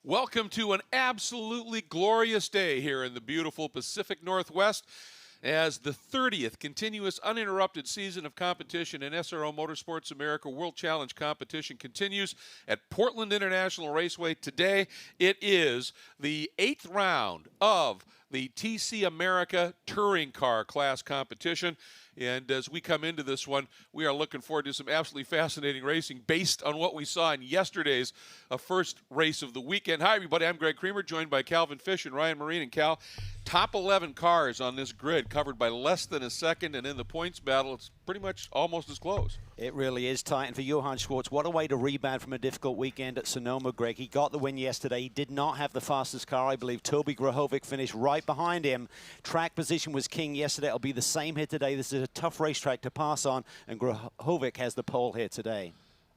Welcome to an absolutely glorious day here in the beautiful Pacific Northwest as the 30th continuous uninterrupted season of competition in SRO Motorsports America World Challenge competition continues at Portland International Raceway. Today it is the 8th round of the TC America Touring Car Class competition. And as we come into this one, we are looking forward to some absolutely fascinating racing based on what we saw in yesterday's first race of the weekend. Hi, everybody. I'm Greg Creamer, joined by Calvin Fish and Ryan Marine. And Cal, top 11 cars on this grid, covered by less than a second. And in the points battle, it's pretty much almost as close. It really is tight. And for Johan SCHWARTZ, what a way to rebound from a difficult weekend at Sonoma, Greg. He got the win yesterday. He did not have the fastest car, I believe. Toby Grahovic finished right behind him. Track position was king yesterday. It'll be the same here today. This is a tough racetrack to pass on, and Grahovic has the pole here today.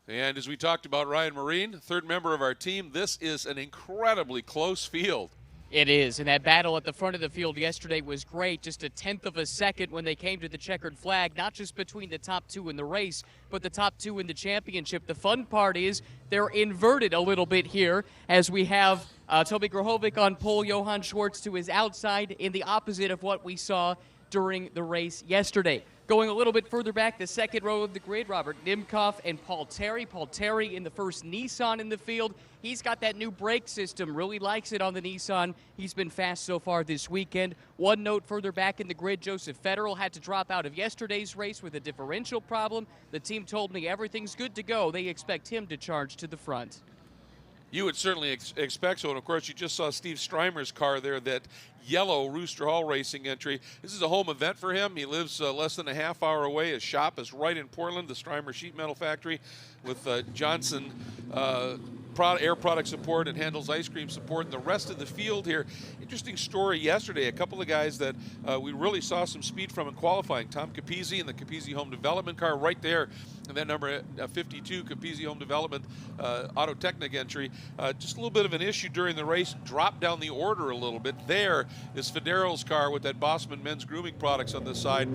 And as we talked about, Ryan Marine, third member of our team, this is an incredibly close field. It is, and that battle at the front of the field yesterday was great. Just a tenth of a second when they came to the checkered flag, not just between the top two in the race, but the top two in the championship. The fun part is they're inverted a little bit here as we have Toby Grahovic on pole, Johan SCHWARTZ to his outside, in the opposite of what we saw during the race yesterday. Going a little bit further back, the second row of the grid, Robert NIMKOFF and Paul Terry. Paul Terry in the first Nissan in the field. He's got that new brake system, really likes it on the Nissan. He's been fast so far this weekend. One note further back in the grid, Joseph Federal had to drop out of yesterday's race with a differential problem. The team told me everything's good to go. They expect him to charge to the front. You would certainly expect so, and of course you just saw Steve Strymer's car there, that yellow Rooster Hall Racing entry. This is a home event for him. He lives less than a half hour away. His shop is right in Portland, the Strymer Sheet Metal Factory, with Johnson air product support and handles ice cream support, and the rest of the field here. Interesting story yesterday. A couple of guys that we really saw some speed from in qualifying. Tom Capizzi in the Capizzi Home Development car right there, and that number 52 Capizzi Home Development Auto Technic entry. Just a little bit of an issue during the race, dropped down the order a little bit. There is Federo's car with that Bossman Men's Grooming Products on this side,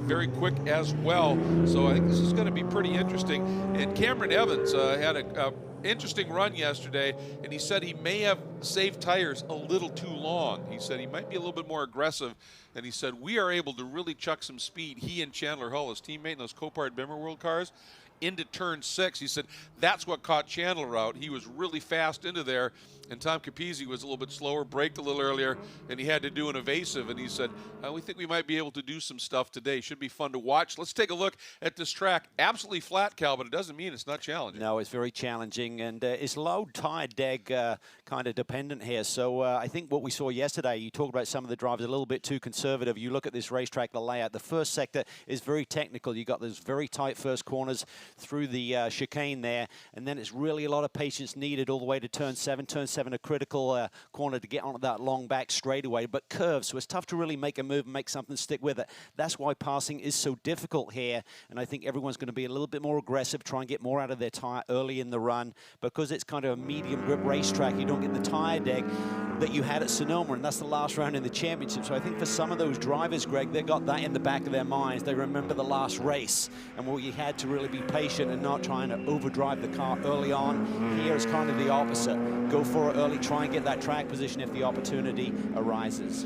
very quick as well. So I think this is going to be pretty interesting. And Cameron Evans had a interesting run yesterday, and he said he may have saved tires a little too long. He said he might be a little bit more aggressive, and he said we are able to really chuck some speed, he and Chandler Hull, his teammate in those Copart Bimmer World cars, into turn 6. He said that's what caught Chandler out. He was really fast into there, and Tom Capizzi was a little bit slower, braked a little earlier, and he had to do an evasive, and he said, we think we might be able to do some stuff today. Should be fun to watch. Let's take a look at this track. Absolutely flat, Cal, but it doesn't mean it's not challenging. No, it's very challenging, and it's low tire deg kind of dependent here. So I think what we saw yesterday, you talked about some of the drivers a little bit too conservative. You look at this racetrack, the layout, the first sector is very technical. You got those very tight first corners through the chicane there, and then it's really a lot of patience needed all the way to turn 7. Turn 7, a critical corner to get onto that long back straightaway, but curves, so it's tough to really make a move and make something stick with it. That's why passing is so difficult here, and I think everyone's going to be a little bit more aggressive, try and get more out of their tire early in the run, because it's kind of a medium grip racetrack. You don't get the tire deg that you had at Sonoma, and that's the last round in the championship. So I think for some of those drivers, Greg, they got that in the back of their minds. They remember the last race, and where you had to really be patient and not trying to overdrive the car early on. Here is kind of the opposite. Go for it early, try and get that track position if the opportunity arises.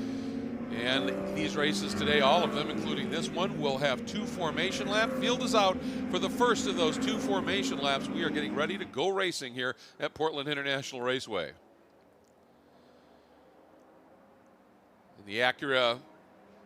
And these races today, all of them, including this one, will have 2 formation laps. Field is out for the first of those 2 formation laps. We are getting ready to go racing here at Portland International Raceway. And the Acura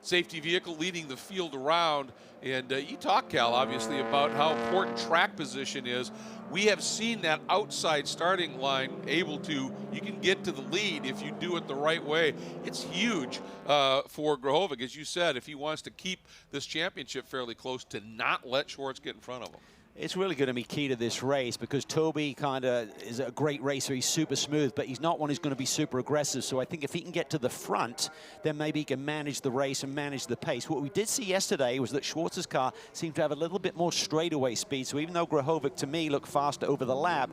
safety vehicle leading the field around. And you talk, Cal, obviously, about how important track position is. We have seen that outside starting line able to, you can get to the lead if you do it the right way. It's huge for Grahovic, as you said, if he wants to keep this championship fairly close, to not let SCHWARTZ get in front of him. It's really going to be key to this race, because Toby kind of is a great racer. He's super smooth, but he's not one who's going to be super aggressive. So I think if he can get to the front, then maybe he can manage the race and manage the pace. What we did see yesterday was that SCHWARTZ's car seemed to have a little bit more straightaway speed. So even though Grahovic, to me, looked faster over the lap,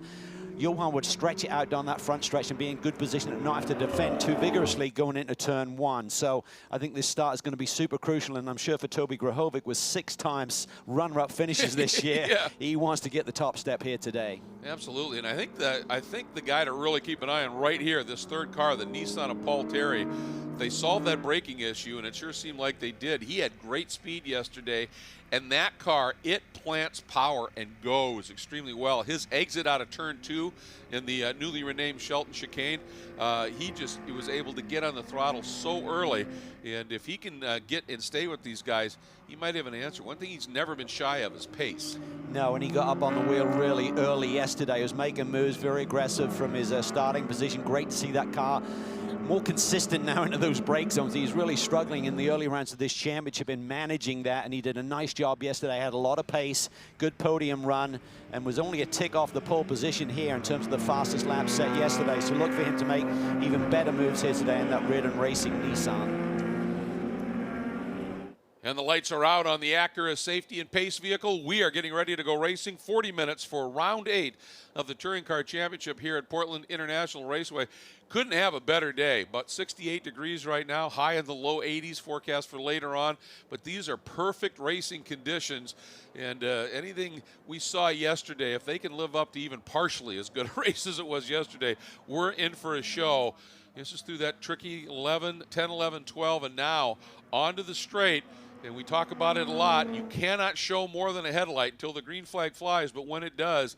Johan would stretch it out down that front stretch and be in good position and not have to defend too vigorously going into turn 1. So I think this start is going to be super crucial, and I'm sure for Toby Grahovic with 6 times runner-up finishes this year, yeah. He wants to get the top step here today. Absolutely, and I think the guy to really keep an eye on right here, this third car, the Nissan of Paul Terry, they solved that braking issue, and it sure seemed like they did. He had great speed yesterday, and that car, it plants power and goes extremely well. His exit out of turn 2 in the newly renamed Shelton chicane, he was able to get on the throttle so early, and if he can get and stay with these guys, he might have an answer. One thing he's never been shy of is pace. No, and he got up on the wheel really early yesterday. He was making moves, very aggressive from his starting position. Great to see that car more consistent now into those brake zones. He's really struggling in the early rounds of this championship in managing that, and he did a nice job yesterday. Had a lot of pace, good podium run, and was only a tick off the pole position here in terms of the fastest lap set yesterday. So look for him to make even better moves here today in that Reardon Racing Nissan. And the lights are out on the Acura safety and pace vehicle. We are getting ready to go racing. 40 minutes for round 8 of the Touring Car Championship here at Portland International Raceway. Couldn't have a better day, but 68 degrees right now, high in the low 80s forecast for later on. But these are perfect racing conditions, and anything we saw yesterday, if they can live up to even partially as good a race as it was yesterday, we're in for a show. This is through that tricky 11, 10, 11, 12, and now onto the straight. And we talk about it a lot. You cannot show more than a headlight until the green flag flies, but when it does,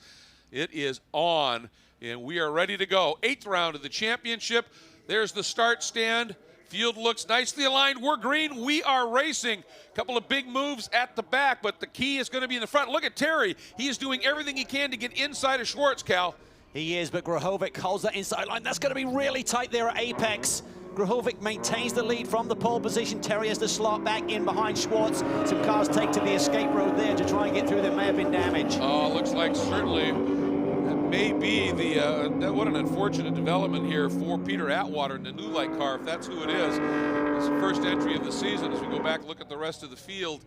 it is on, and we are ready to go. 8th round of the championship. There's the start stand. Field looks nicely aligned. We're green. We are racing. A couple of big moves at the back, but the key is going to be in the front. Look at Terry. He is doing everything he can to get inside of Schwartz, Cal. He is, but Grahovic holds that inside line. That's going to be really tight there at Apex. Grahovic maintains the lead from the pole position. Terry has to slot back in behind Schwartz. Some cars take to the escape road there to try and get through. There may have been damage. Oh, looks like certainly that may be the, what an unfortunate development here for Peter Atwater in the New Light car, if that's who it is. It's the first entry of the season as we go back and look at the rest of the field.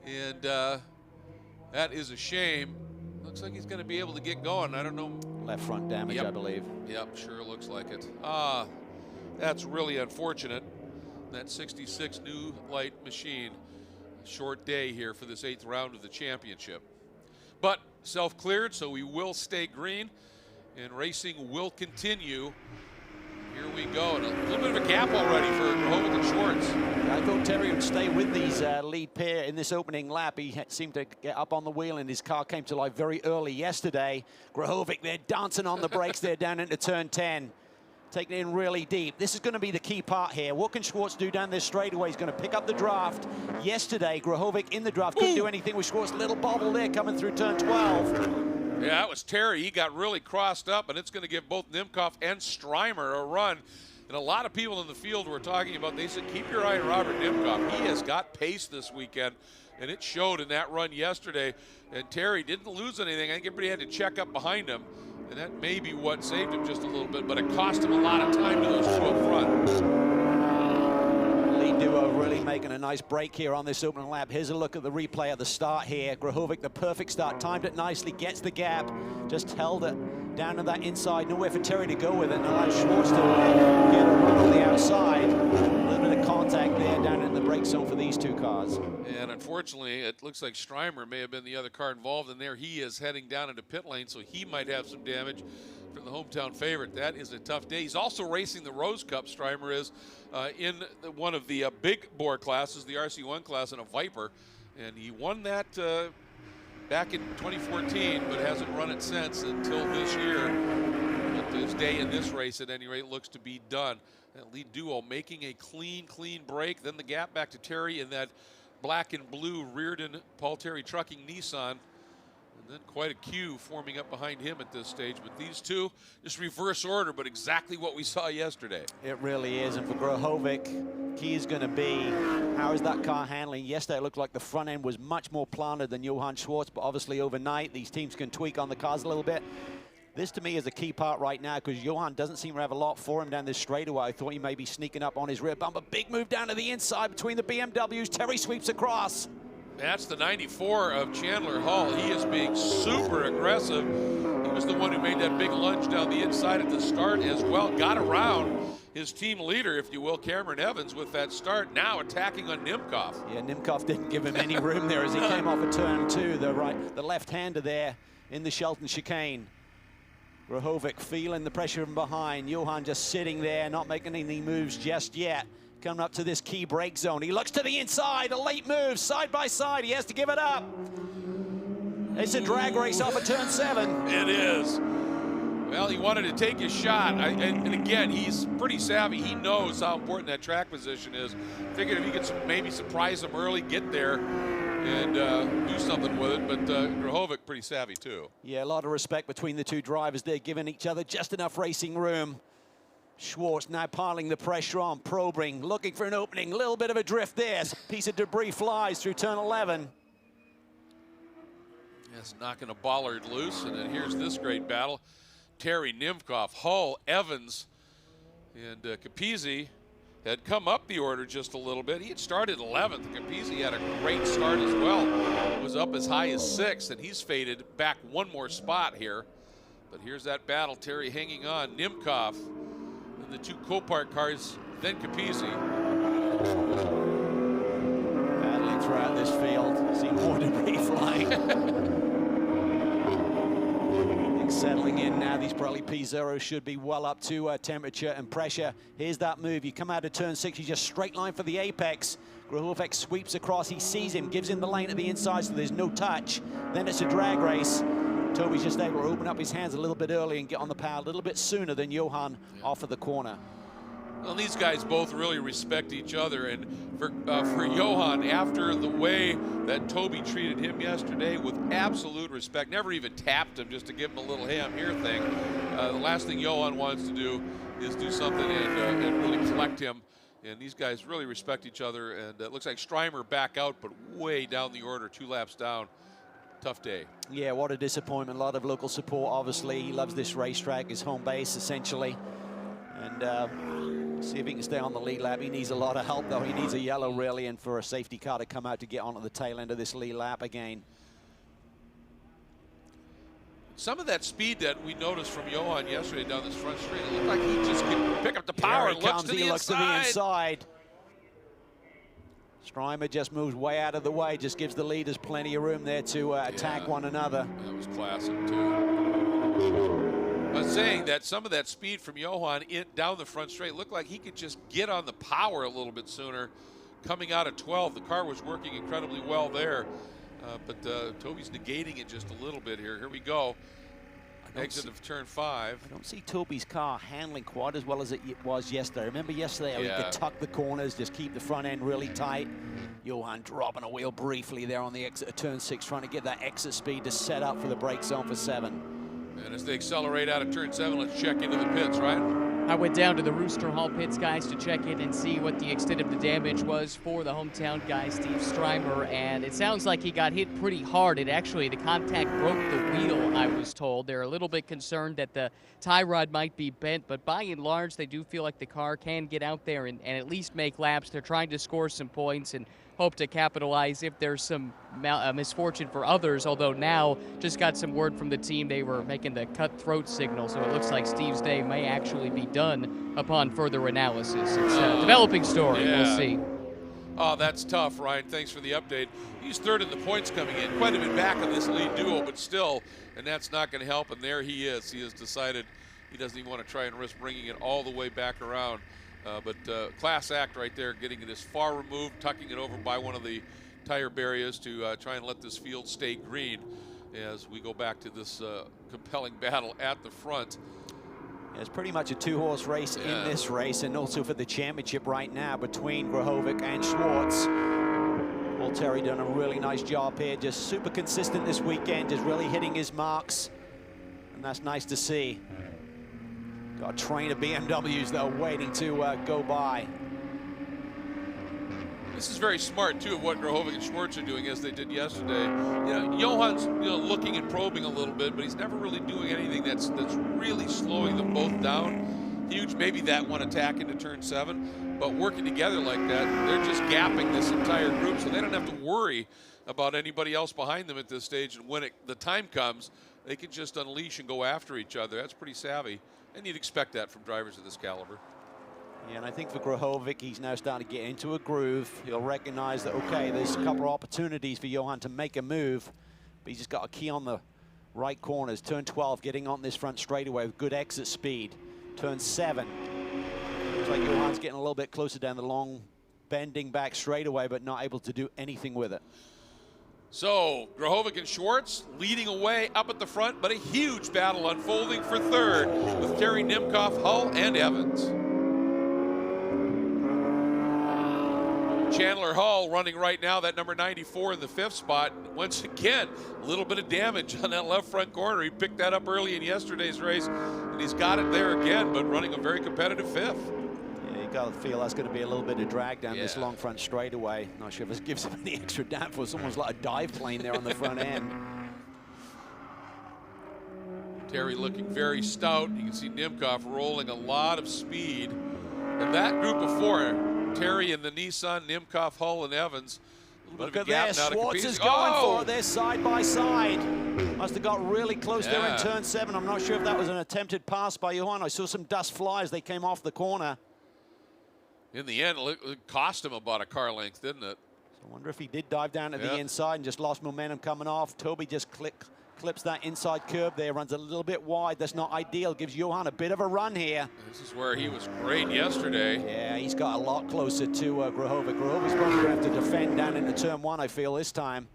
And that is a shame. Looks like he's going to be able to get going. I don't know. Left front damage, Yep. I believe. Yep, sure looks like it. That's really unfortunate. That 66 New Light machine. Short day here for this 8th round of the championship. But self-cleared, so we will stay green, and racing will continue. Here we go, and a little bit of a gap already for Grahovic and Schwartz. I thought Terry would stay with these lead pair in this opening lap. He seemed to get up on the wheel, and his car came to life very early yesterday. Grahovic, they're dancing on the brakes there down into turn 10. Taking it in really deep. This is going to be the key part here. What can Schwartz do down this straightaway? He's going to pick up the draft. Yesterday, Grahovic in the draft couldn't do anything with Schwartz. Little bobble there coming through turn 12. Yeah, that was Terry. He got really crossed up, and it's going to give both NIMKOFF and Strymer a run. And a lot of people in the field were talking about, they said, keep your eye on Robert NIMKOFF. He has got pace this weekend, and it showed in that run yesterday. And Terry didn't lose anything. I think everybody had to check up behind him. And that may be what saved him just a little bit, but it cost him a lot of time to those two up front. Lead duo really making a nice break here on this opening lap. Here's a look at the replay of the start here. Grahovic, the perfect start, timed it nicely, gets the gap, just held it down to that inside. Nowhere for Terry to go with it, and allows Schwartz to get a run on the outside. A little bit of contact there down in the brake zone for these two cars. And unfortunately, it looks like Strymer may have been the other car involved, and there he is heading down into pit lane, so he might have some damage from the hometown favorite. That is a tough day. He's also racing the Rose Cup, Strymer is, in one of the big bore classes, the RC1 class, in a Viper, and he won that back in 2014, but hasn't run it since until this year. But his day in this race, at any rate, looks to be done. That lead duo making a clean break, then the gap back to Terry in that black and blue Reardon Paul Terry Trucking Nissan, and then quite a queue forming up behind him at this stage. But these two, just reverse order, but exactly what we saw yesterday. It really is, and for Grahovic, key is going to be, how is that car handling? Yesterday it looked like the front end was much more planted than Johan Schwartz, but obviously overnight these teams can tweak on the cars a little bit. This, to me, is a key part right now because Johan doesn't seem to have a lot for him down this straightaway. I thought he may be sneaking up on his rear bumper. Big move down to the inside between the BMWs. Terry sweeps across. That's the 94 of Chandler Hall. He is being super aggressive. He was the one who made that big lunge down the inside at the start as well. Got around his team leader, if you will, Cameron Evans, with that start. Now attacking on NIMKOFF. Yeah, NIMKOFF didn't give him any room there as he came off a turn 2. The left-hander there in the Shelton chicane. Grahovic feeling the pressure from behind. Johan just sitting there, not making any moves just yet. Coming up to this key break zone. He looks to the inside, a late move, side by side. He has to give it up. It's a drag race off of turn 7. It is. Well, he wanted to take his shot. And again, he's pretty savvy. He knows how important that track position is. Figured if he could maybe surprise him early, get there, and do something with it. But Grahovic pretty savvy too. Yeah, a lot of respect between the two drivers. They're giving each other just enough racing room. Schwartz now piling the pressure on, probing, looking for an opening. A little bit of a drift there. Piece of debris flies through turn 11. Yes, knocking a bollard loose. And then here's this great battle. Terry, NIMKOFF, Hull, Evans, and Capizzi had come up the order just a little bit. He had started 11th. Capizzi had a great start as well. Was up as high as 6th, and he's faded back one more spot here. But here's that battle. Terry hanging on. NIMKOFF and the two Copart cars, then Capizzi. Battling throughout this field. See more debris flying. Settling in now. These Pirelli P0 should be well up to temperature and pressure. Here's that move. You come out of turn 6, you just straight line for the apex. Grahovic sweeps across. He sees him, gives him the lane at the inside, so there's no touch. Then it's a drag race. Toby's just able to open up his hands a little bit early and get on the power a little bit sooner than Johan off of the corner. Well, these guys both really respect each other, and for Johan, after the way that Toby treated him yesterday with absolute respect, never even tapped him just to give him a little hey, I'm here thing. The last thing Johan wants to do is do something and really collect him. And these guys really respect each other, and it looks like Strymer back out, but way down the order, 2 laps down. Tough day. Yeah, what a disappointment. A lot of local support, obviously. He loves this racetrack, his home base, essentially. And see if he can stay on the lead lap. He needs a lot of help, though. He needs a yellow, really, and for a safety car to come out to get onto the tail end of this lead lap again. Some of that speed that we noticed from Johan yesterday down this front straight, it looked like he just could pick up the power and looks to the inside. Strymer just moves way out of the way, just gives the leaders plenty of room there to attack one another. That was classic, too. I was saying that some of that speed from Johan down the front straight looked like he could just get on the power a little bit sooner. Coming out of 12, the car was working incredibly well there. But Toby's negating it just a little bit here. Here we go. Exit of turn 5. I don't see Toby's car handling quite as well as it was yesterday. Remember yesterday how he could tuck the corners, just keep the front end really tight. Johan dropping a wheel briefly there on the exit of turn 6, trying to get that exit speed to set up for the brake zone for 7. And as they accelerate out of turn 7, let's check into the pits, right? I went down to the Rooster Hall pits, guys, to check in and see what the extent of the damage was for the hometown guy, Steve Strymer, and it sounds like he got hit pretty hard. The contact broke the wheel, I was told. They're a little bit concerned that the tie rod might be bent, but by and large, they do feel like the car can get out there and at least make laps. They're trying to score some points and hope to capitalize if there's some misfortune for others, although now just got some word from the team they were making the cutthroat signal, so it looks like Steve's day may actually be done upon further analysis. It's a developing story. We'll see. Oh, that's tough, Ryan. Thanks for the update. He's third in the points coming in. Quite a bit back on this lead duo, but still, and that's not going to help, and there he is. He has decided he doesn't even want to try and risk bringing it all the way back around. But class act right there, getting it as far removed, tucking it over by one of the tire barriers to try and let this field stay green as we go back to this compelling battle at the front. Yeah, it's pretty much a 2-horse race in this race, and also for the championship right now between Grahovic and Schwartz. Well, Terry done a really nice job here, just super consistent this weekend, just really hitting his marks, and that's nice to see. Got a train of BMWs that are waiting to go by. This is very smart, too, of what Grahovic and Schwartz are doing as they did yesterday. Johan's looking and probing a little bit, but he's never really doing anything that's really slowing them both down. Huge, maybe that one attack into turn 7, but working together like that, they're just gapping this entire group, so they don't have to worry about anybody else behind them at this stage. And when the time comes, they can just unleash and go after each other. That's pretty savvy, and you'd expect that from drivers of this caliber. Yeah, and I think for Grahovic, he's now starting to get into a groove. He'll recognize that, okay, there's a couple of opportunities for Johan to make a move, but he's just got a key on the right corners. Turn 12, getting on this front straightaway with good exit speed. Turn 7. Looks like Johan's getting a little bit closer down the long, bending back straightaway, but not able to do anything with it. So, Grahovic and Schwartz leading away up at the front, but a huge battle unfolding for third with Terry, NIMKOFF, Hull, and Evans. Chandler Hull running right now, that number 94 in the 5th spot. Once again, a little bit of damage on that left front corner. He picked that up early in yesterday's race, and he's got it there again, but running a very competitive 5th. Yeah, you got to feel that's going to be a little bit of drag down this long front straightaway. Not sure if it gives him any extra downforce. Almost like a dive plane there on the front end. Terry looking very stout. You can see NIMKOFF rolling a lot of speed. And that group of 4, Terry and the Nissan, NIMKOFF, Hull, and Evans. Look at this, Schwartz is going for this side by side. Must have got really close there in turn 7. I'm not sure if that was an attempted pass by Johan. I saw some dust fly as they came off the corner. In the end, it cost him about a car length, didn't it? So I wonder if he did dive down to the inside and just lost momentum coming off. Toby just clips that inside curb there, runs a little bit wide. That's not ideal. Gives Johan a bit of a run here. This is where he was great yesterday. Yeah, he's got a lot closer to Grahovic. Grahovic's probably going to have to defend down into turn 1, I feel, this time.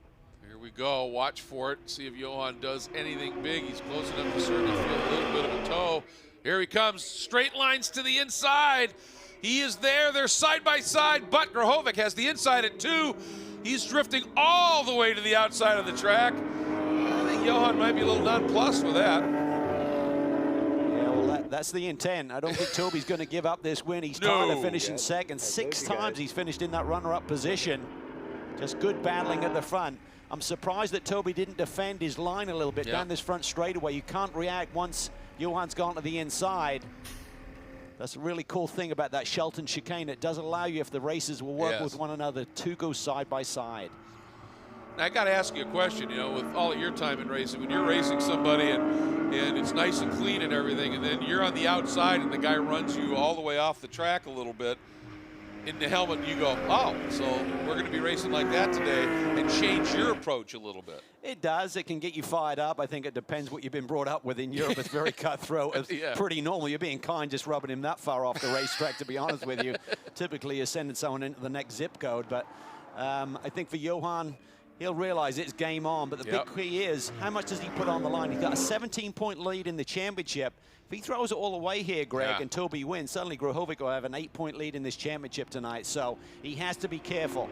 Here we go. Watch for it. See if Johan does anything big. He's close enough to certainly feel a little bit of a toe. Here he comes. Straight lines to the inside. He is there. They're side by side, but Grahovic has the inside at 2. He's drifting all the way to the outside of the track. I think Johan might be a little nonplussed with that. Yeah, well, that's the intent. I don't think Toby's going to give up this win. He's tired of finishing second. 6 times he's finished in that runner-up position. Just good battling at the front. I'm surprised that Toby didn't defend his line a little bit down this front straightaway. You can't react once Johan's gone to the inside. That's a really cool thing about that Shelton chicane. It does allow you, if the races will work with one another, to go side by side. Now, I got to ask you a question, you know, with all of your time in racing, when you're racing somebody and it's nice and clean and everything, and then you're on the outside and the guy runs you all the way off the track a little bit, in the helmet, you go, oh, so we're going to be racing like that today, and change your approach a little bit. It does. It can get you fired up. I think it depends what you've been brought up with in Europe. It's very cutthroat. It's pretty normal. You're being kind just rubbing him that far off the racetrack, to be honest with you. Typically, you're sending someone into the next zip code. But I think for Johan, he'll realize it's game on. But the big key is, how much does he put on the line? He's got a 17-point lead in the championship. If he throws it all away here, Greg, and Toby wins, suddenly Grahovic will have an 8-point lead in this championship tonight. So he has to be careful.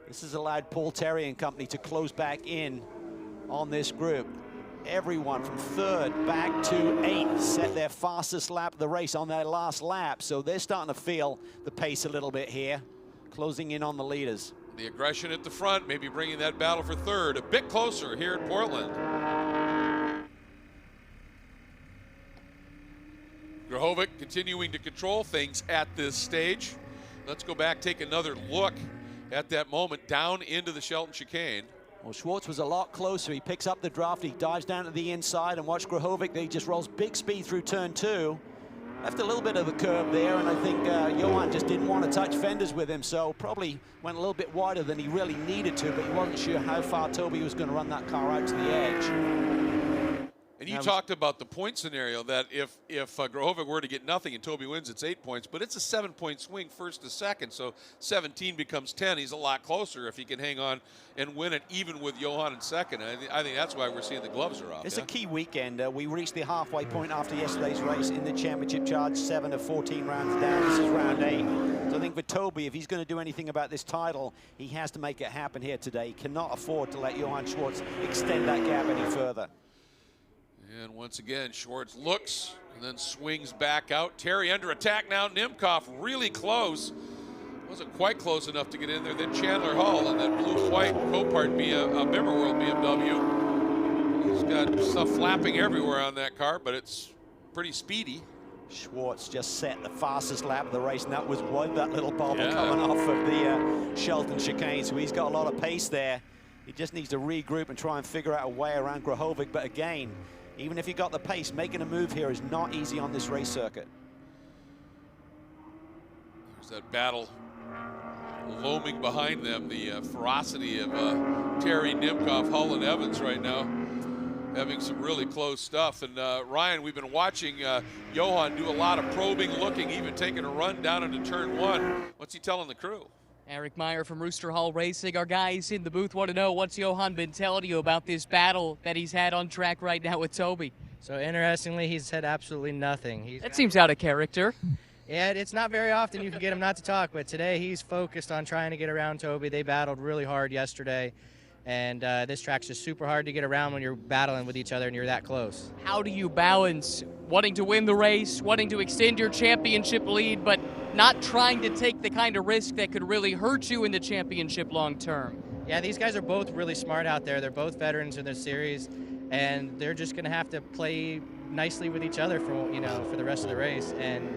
This has allowed Paul Terry and company to close back in on this group. Everyone from 3rd back to 8th set their fastest lap of the race on their last lap. So they're starting to feel the pace a little bit here, closing in on the leaders. The aggression at the front, maybe bringing that battle for 3rd a bit closer here at Portland. Grahovic continuing to control things at this stage. Let's go back, take another look at that moment down into the Shelton chicane. Well, Schwartz was a lot closer. He picks up the draft, he dives down to the inside, and watch Grahovic. He just rolls big speed through turn 2. Left a little bit of a curb there, and I think Johan just didn't want to touch fenders with him, so probably went a little bit wider than he really needed to, but he wasn't sure how far Toby was going to run that car out to the edge. And you talked about the point scenario, that if Grahovic were to get nothing and Toby wins, it's 8 points, but it's a 7-point swing 1st to 2nd, so 17 becomes 10. He's a lot closer if he can hang on and win it, even with Johan in 2nd. I think that's why we're seeing the gloves are off. It's a key weekend. We reached the halfway point after yesterday's race in the championship charge, 7 of 14 rounds down. This is round 8. So I think for Toby, if he's going to do anything about this title, he has to make it happen here today. He cannot afford to let Johan Schwartz extend that gap any further. And once again, Schwartz looks and then swings back out. Terry under attack now. NIMKOFF really close. Wasn't quite close enough to get in there. Then Chandler Hull and that blue-white Copart World BMW. He's got stuff flapping everywhere on that car, but it's pretty speedy. Schwartz just set the fastest lap of the race, and that was that little bobble coming off of the Shelton chicane. So he's got a lot of pace there. He just needs to regroup and try and figure out a way around Grahovic. But again, even if he got the pace, making a move here is not easy on this race circuit. There's that battle looming behind them, the ferocity of Terry, NIMKOFF, Hull, and Evans right now, having some really close stuff. And Ryan, we've been watching Johan do a lot of probing, looking, even taking a run down into turn 1. What's he telling the crew? Eric Meyer from Rooster Hall Racing. Our guys in the booth want to know, what's Johan been telling you about this battle that he's had on track right now with Toby? So interestingly, he's said absolutely nothing. That seems out of character. Yeah, it's not very often you can get him not to talk, but today he's focused on trying to get around Toby. They battled really hard yesterday, and this track's just super hard to get around when you're battling with each other and you're that close. How do you balance wanting to win the race, wanting to extend your championship lead, but not trying to take the kind of risk that could really hurt you in the championship long term? Yeah, these guys are both really smart out there. They're both veterans in their series, and they're just going to have to play nicely with each other for the rest of the race. And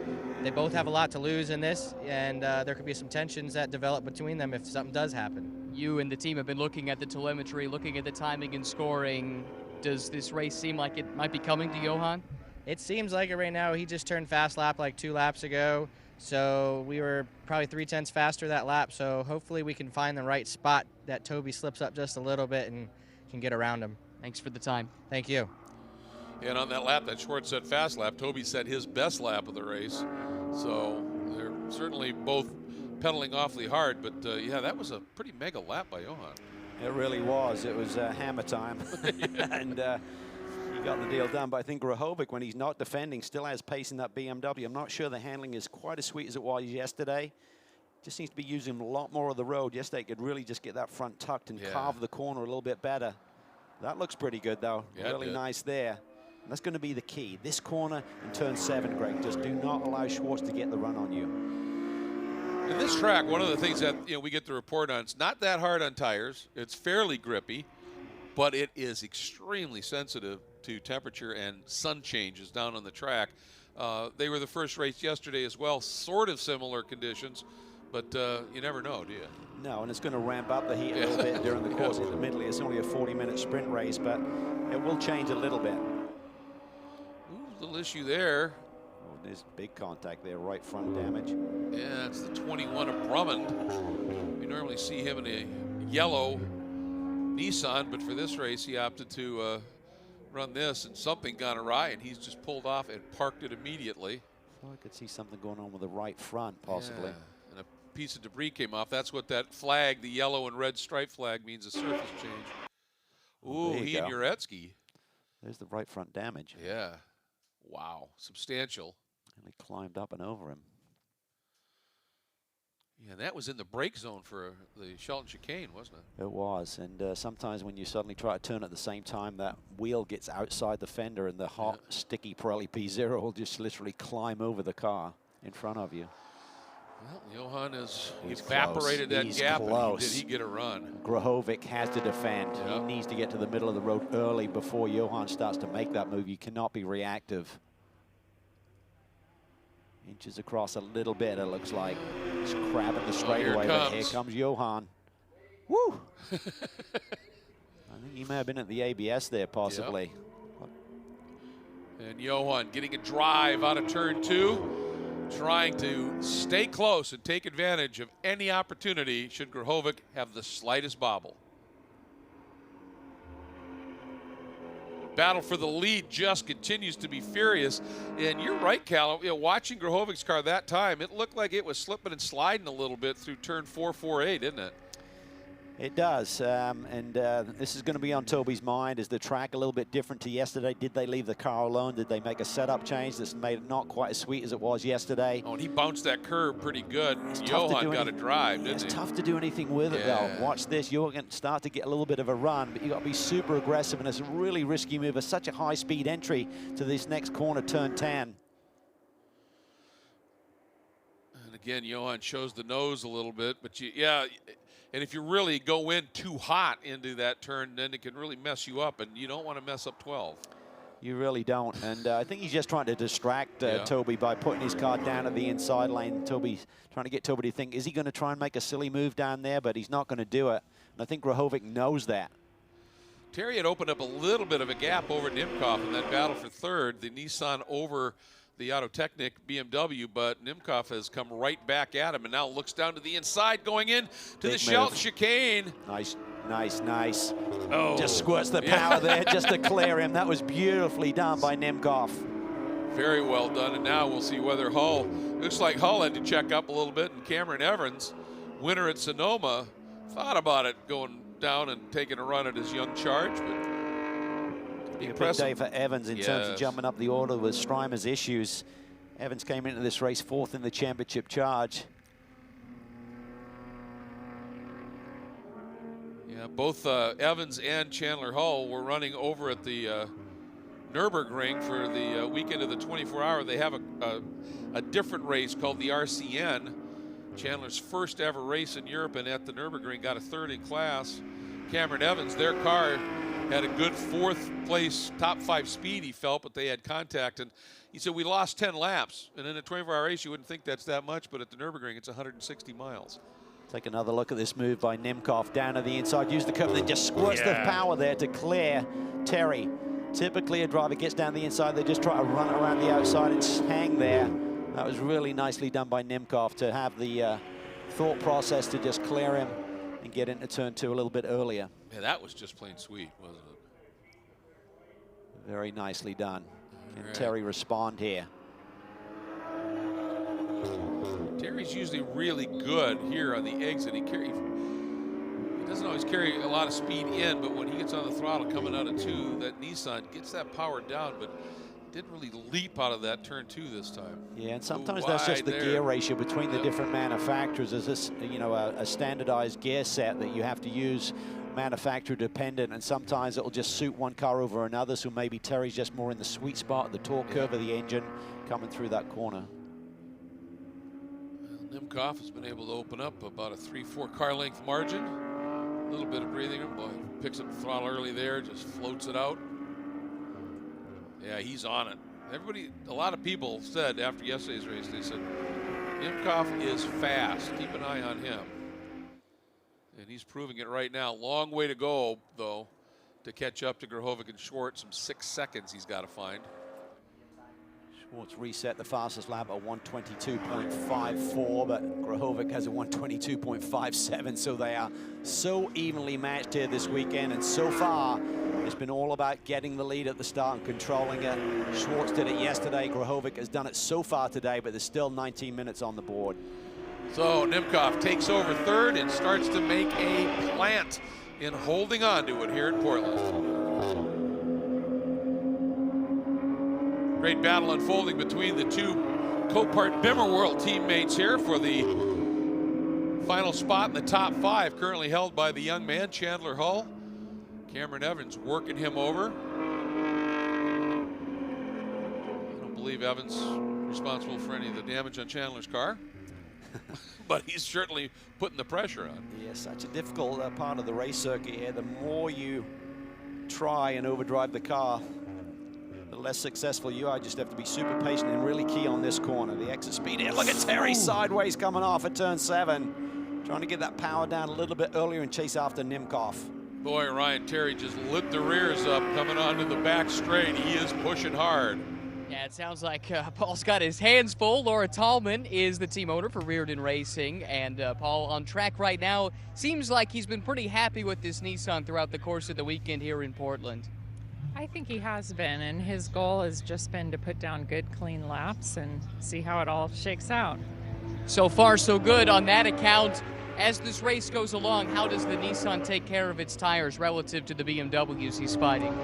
they both have a lot to lose in this, and there could be some tensions that develop between them if something does happen. You and the team have been looking at the telemetry, looking at the timing and scoring. Does this race seem like it might be coming to Johan? It seems like it right now. He just turned fast lap like 2 laps ago, so we were probably 3/10 faster that lap, so hopefully we can find the right spot that Toby slips up just a little bit and can get around him. Thanks for the time. Thank you. And on that lap, that Schwartz set fast lap, Toby set his best lap of the race. So they're certainly both pedaling awfully hard, but yeah, that was a pretty mega lap by Johan. It really was. It was hammer time. And he got the deal done. But I think Grahovic, when he's not defending, still has pace in that BMW. I'm not sure the handling is quite as sweet as it was yesterday. Just seems to be using a lot more of the road. Yesterday, he could really just get that front tucked and carve the corner a little bit better. That looks pretty good, though. Yeah, really nice there. And that's going to be the key. This corner in turn 7, Greg. Just do not allow Schwartz to get the run on you. In this track, one of the things that we get the report on, it's not that hard on tires. It's fairly grippy, but it is extremely sensitive to temperature and sun changes down on the track. They were the first race yesterday as well, sort of similar conditions, but you never know, do you? No, and it's going to ramp up the heat a little bit during the course. Admittedly, it's only a 40-minute sprint race, but it will change a little bit. Little issue there. Oh, there's big contact there, right front damage. Yeah, it's the 21 of Drummond. You normally see him in a yellow Nissan, but for this race, he opted to run this, and something got awry, and he's just pulled off and parked it immediately. Well, I could see something going on with the right front, possibly. Yeah, and a piece of debris came off. That's what that flag, the yellow and red stripe flag, means, a surface change. Ooh, he and Uretsky. There's the right front damage. Yeah. Wow, substantial. And they climbed up and over him. Yeah, that was in the brake zone for the Shelton chicane, wasn't it? It was, and sometimes when you suddenly try to turn at the same time, that wheel gets outside the fender and the hot, sticky Pirelli P0 will just literally climb over the car in front of you. Well, Johan has evaporated that gap, and did he get a run? Grahovic has to defend. He needs to get to the middle of the road early before Johan starts to make that move. You cannot be reactive. Inches across a little bit, it looks like. Just crabbing the straightaway, but here comes Johan. Woo! I think he may have been at the ABS there, possibly. And Johan getting a drive out of turn 2. Trying to stay close and take advantage of any opportunity should Grahovic have the slightest bobble. Battle for the lead just continues to be furious. And you're right, Callum. Watching Grahovic's car that time, it looked like it was slipping and sliding a little bit through turn 448, didn't it? It does, and this is going to be on Toby's mind. Is the track a little bit different to yesterday? Did they leave the car alone? Did they make a setup change that's made it not quite as sweet as it was yesterday? Oh, and he bounced that curve pretty good. Johan got a drive, didn't he? It's tough to do anything with it, though. Watch this. You're going to start to get a little bit of a run, but you've got to be super aggressive, and it's a really risky move. It's such a high-speed entry to this next corner, turn 10. And again, Johan shows the nose a little bit, but and if you really go in too hot into that turn, then it can really mess you up, and you don't want to mess up 12. You really don't. And I think he's just trying to distract Toby by putting his car down at the inside lane. Toby's trying to get Toby to think, is he going to try and make a silly move down there? But he's not going to do it. And I think Grahovic knows that. Terry had opened up a little bit of a gap over NIMKOFF in that battle for third. The Nissan over the Autotechnic BMW, but NIMKOFF has come right back at him and now looks down to the inside, going in to the Shelton chicane. Nice, nice, nice. Oh, just squirts the power there just to clear him. That was beautifully done by NIMKOFF. Very well done, and now we'll see whether Hull, looks like Hull had to check up a little bit, and Cameron Evans, winner at Sonoma, thought about it going down and taking a run at his young charge, but a big day for Evans in terms of jumping up the order with Strymer's issues. Evans came into this race fourth in the championship charge. Yeah, both Evans and Chandler Hull were running over at the Nürburgring for the weekend of the 24-hour. They have a different race called the RCN. Chandler's first ever race in Europe, and at the Nürburgring got a third in class. Cameron Evans, their car had a good fourth place, top 5 speed, he felt, but they had contact. And he said, we lost 10 laps. And in a 24-hour race, you wouldn't think that's that much, but at the Nürburgring, it's 160 miles. Take another look at this move by NIMKOFF down to the inside. Use the curve, then just squirts the power there to clear Terry. Typically, a driver gets down the inside, they just try to run around the outside and hang there. That was really nicely done by NIMKOFF to have the thought process to just clear him and get into turn 2 a little bit earlier. Yeah, that was just plain sweet, wasn't it? Very nicely done. Can Terry respond here? Terry's usually really good here on the exit. He doesn't always carry a lot of speed in, but when he gets on the throttle coming out of 2, that Nissan gets that power down, but didn't really leap out of that turn 2 this time. Yeah, and sometimes that's just the gear ratio between the different manufacturers. There's this, you know, a standardized gear set that you have to use, manufacturer dependent, and sometimes it'll just suit one car over another. So maybe Terry's just more in the sweet spot of the torque curve of the engine coming through that corner. Well, NIMKOFF has been able to open up about a 3-4 car length margin. A little bit of breathing room. Boy, picks up the throttle early there, just floats it out. Yeah, he's on it. Everybody, a lot of people said after yesterday's race, they said, NIMKOFF is fast. Keep an eye on him. And he's proving it right now. Long way to go, though, to catch up to Grahovic and Schwartz. Some 6 seconds he's got to find. Schwartz reset the fastest lap at 122.54, but Grahovic has a 122.57, so they are so evenly matched here this weekend, and so far it's been all about getting the lead at the start and controlling it. Schwartz did it yesterday. Grahovic has done it so far today, but there's still 19 minutes on the board. So NIMKOFF takes over third and starts to make a plant in holding on to it here at Portland. Great battle unfolding between the two Copart Bimmer World teammates here for the final spot in the top 5, currently held by the young man, Chandler Hull. Cameron Evans working him over. I don't believe Evans is responsible for any of the damage on Chandler's car, but he's certainly putting the pressure on. Yeah, such a difficult part of the race circuit here. The more you try and overdrive the car, the less successful you are. Just have to be super patient and really key on this corner. The exit speed here. Look at Terry sideways coming off at turn 7. Trying to get that power down a little bit earlier and chase after NIMKOFF. Boy, Ryan, Terry just lit the rears up coming onto the back straight. He is pushing hard. Yeah, it sounds like Paul's got his hands full. Laura Tallman is the team owner for Reardon Racing, and Paul on track right now. Seems like he's been pretty happy with this Nissan throughout the course of the weekend here in Portland. I think he has been, and his goal has just been to put down good, clean laps and see how it all shakes out. So far, so good on that account. As this race goes along, how does the Nissan take care of its tires relative to the BMWs he's fighting?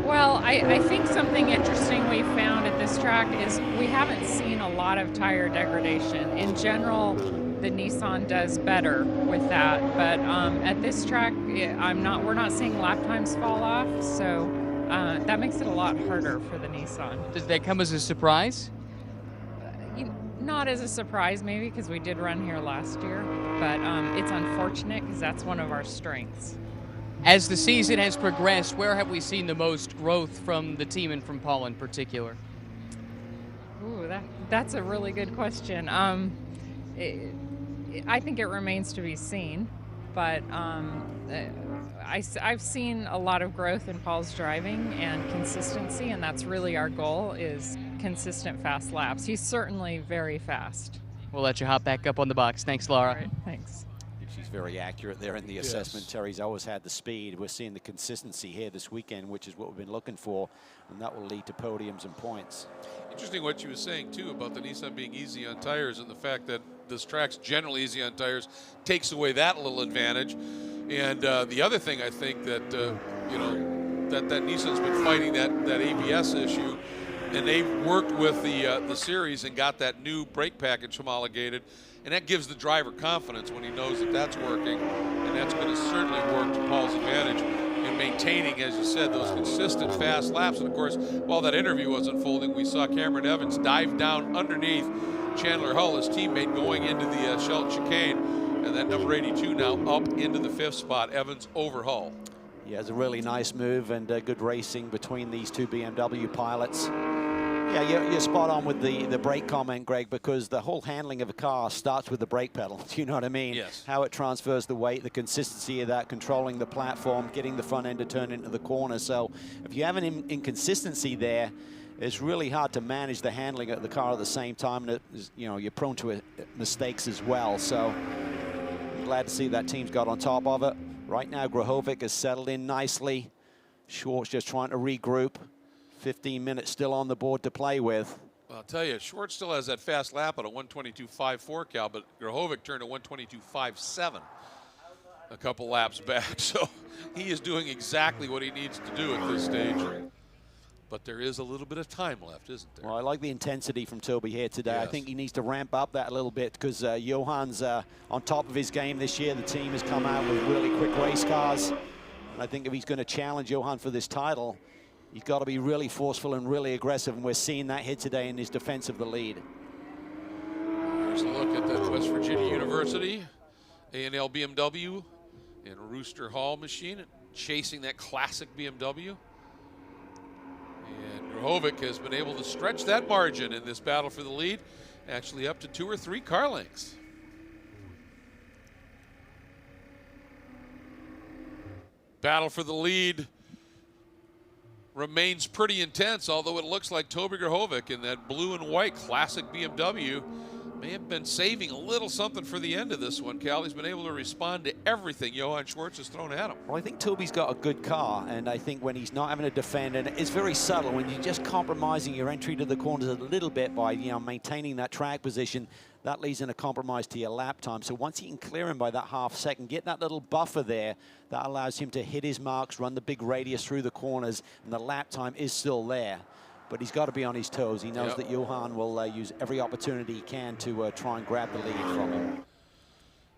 Well, I think something interesting we found at this track is we haven't seen a lot of tire degradation. In general, the Nissan does better with that, but at this track, we're not seeing lap times fall off, so that makes it a lot harder for the Nissan. Does that come as a surprise? Not as a surprise, maybe, because we did run here last year, but it's unfortunate because that's one of our strengths. As the season has progressed, where have we seen the most growth from the team and from Paul in particular? Ooh, that's a really good question. I think it remains to be seen, but I've seen a lot of growth in Paul's driving and consistency, and that's really our goal, is consistent fast laps. He's certainly very fast. We'll let you hop back up on the box. Thanks, Laura. All right, thanks. She's very accurate there in the assessment. Terry's always had the speed. We're seeing the consistency here this weekend, which is what we've been looking for, and that will lead to podiums and points. Interesting what you were saying, too, about the Nissan being easy on tires, and the fact that this track's generally easy on tires takes away that little advantage. And the other thing I think that, you know, that Nissan's been fighting that ABS issue, and they've worked with the series and got that new brake package homologated, and that gives the driver confidence when he knows that that's working, and that's going to certainly work to Paul's advantage in maintaining, as you said, those consistent fast laps. And of course, while that interview was unfolding, we saw Cameron Evans dive down underneath Chandler Hull, his teammate, going into the Shelton chicane, and that number 82 now up into the 5th spot. Evans over Hull. Yeah, it's a really nice move and good racing between these two BMW pilots. Yeah, you're spot on with the brake comment, Greg, because the whole handling of a car starts with the brake pedal. Do you know what I mean? Yes. How it transfers the weight, the consistency of that, controlling the platform, getting the front end to turn into the corner. So if you have an inconsistency there, it's really hard to manage the handling of the car at the same time. And you know, you're prone to mistakes as well. So I'm glad to see that team's got on top of it. Right now, Grahovic has settled in nicely. Schwartz just trying to regroup. 15 minutes still on the board to play with. Well, I'll tell you, Schwartz still has that fast lap at a 122.54 cal, but Grahovic turned a 122.57 a couple laps back. So he is doing exactly what he needs to do at this stage. But there is a little bit of time left, isn't there? Well, I like the intensity from Toby here today. Yes. I think he needs to ramp up that a little bit because Johan's on top of his game this year. The team has come out with really quick race cars. And I think if he's going to challenge Johan for this title, he's got to be really forceful and really aggressive, and we're seeing that here today in his defense of the lead. Here's a look at the West Virginia University A&L BMW and Rooster Hall machine, chasing that classic BMW. And Grahovic has been able to stretch that margin in this battle for the lead, actually up to 2 or 3 car lengths. Battle for the lead remains pretty intense, although it looks like Toby Grahovic in that blue and white classic BMW may have been saving a little something for the end of this one, Cal. He's been able to respond to everything Johan Schwartz has thrown at him. Well, I think Toby's got a good car, and I think when he's not having to defend, and it's very subtle, when you're just compromising your entry to the corners a little bit by, you know, maintaining that track position, that leads in a compromise to your lap time. So once he can clear him by that half second, get that little buffer there, that allows him to hit his marks, run the big radius through the corners, and the lap time is still there. But he's got to be on his toes. He knows that Johan will use every opportunity he can to try and grab the lead from him.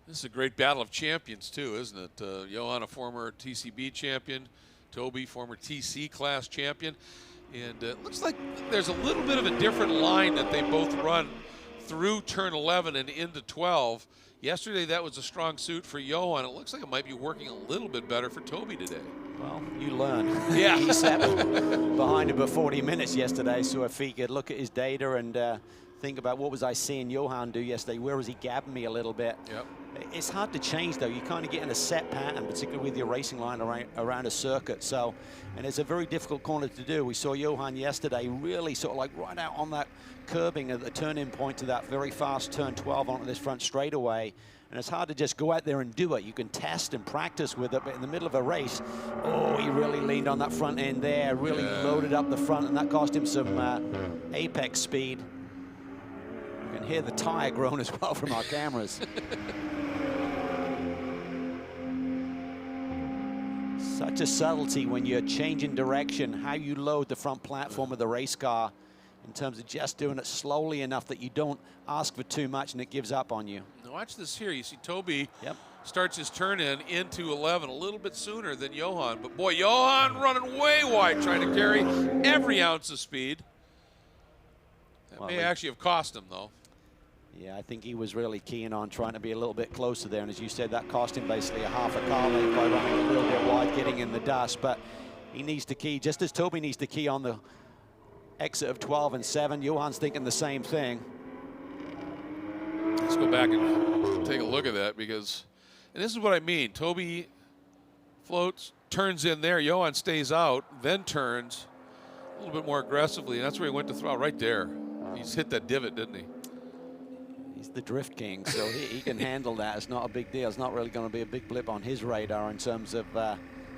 This is a great battle of champions, too, isn't it? Johan, a former TCB champion. Toby, former TC class champion. And it looks like there's a little bit of a different line that they both run through turn 11 and into 12. Yesterday, that was a strong suit for Johan. It looks like it might be working a little bit better for Toby today. Well, you learn. Yeah. He sat behind him for 40 minutes yesterday, so if he could look at his data and think about what was I seeing Johan do yesterday, where was he gapping me a little bit? Yep. It's hard to change, though. You kind of get in a set pattern, particularly with your racing line around a circuit. So, and it's a very difficult corner to do. We saw Johan yesterday really sort of like right out on that curbing at the turn-in point to that very fast turn 12 onto this front straightaway. And it's hard to just go out there and do it. You can test and practice with it, but in the middle of a race, oh, he really leaned on that front end there, really loaded up the front, and that cost him some apex speed. You can hear the tire groan as well from our cameras. Such a subtlety when you're changing direction, how you load the front platform of the race car in terms of just doing it slowly enough that you don't ask for too much and it gives up on you. Now watch this here. You see Toby starts his turn into 11 a little bit sooner than Johan. But boy, Johan running way wide, trying to carry every ounce of speed. That may actually have cost him, though. Yeah, I think he was really keen on trying to be a little bit closer there. And as you said, that cost him basically a half a car length by running a little bit wide, getting in the dust. But he needs to key, just as Toby needs to key on the exit of 12 and 7. Johan's thinking the same thing. Let's go back and take a look at that, because, and this is what I mean. Toby floats, turns in there. Johan stays out, then turns a little bit more aggressively, and that's where he went to throw right there. He's hit that divot, didn't he? He's the drift king, so he can handle that. It's not a big deal. It's not really going to be a big blip on his radar in terms of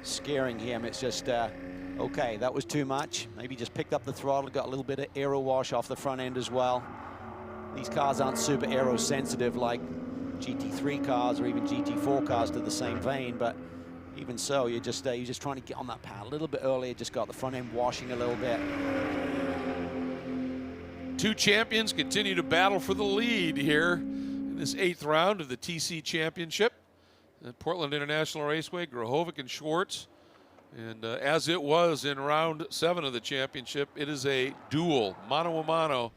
scaring him. It's just, okay, that was too much. Maybe just picked up the throttle, got a little bit of aero wash off the front end as well. These cars aren't super aero sensitive like GT3 cars or even GT4 cars to the same vein, but even so, you're just trying to get on that pad a little bit earlier, just got the front end washing a little bit. Two champions continue to battle for the lead here in this 8th round of the TC Championship at Portland International Raceway, Grohovic and Schwartz. And as it was in round 7 of the championship, it is a duel, mano a mano.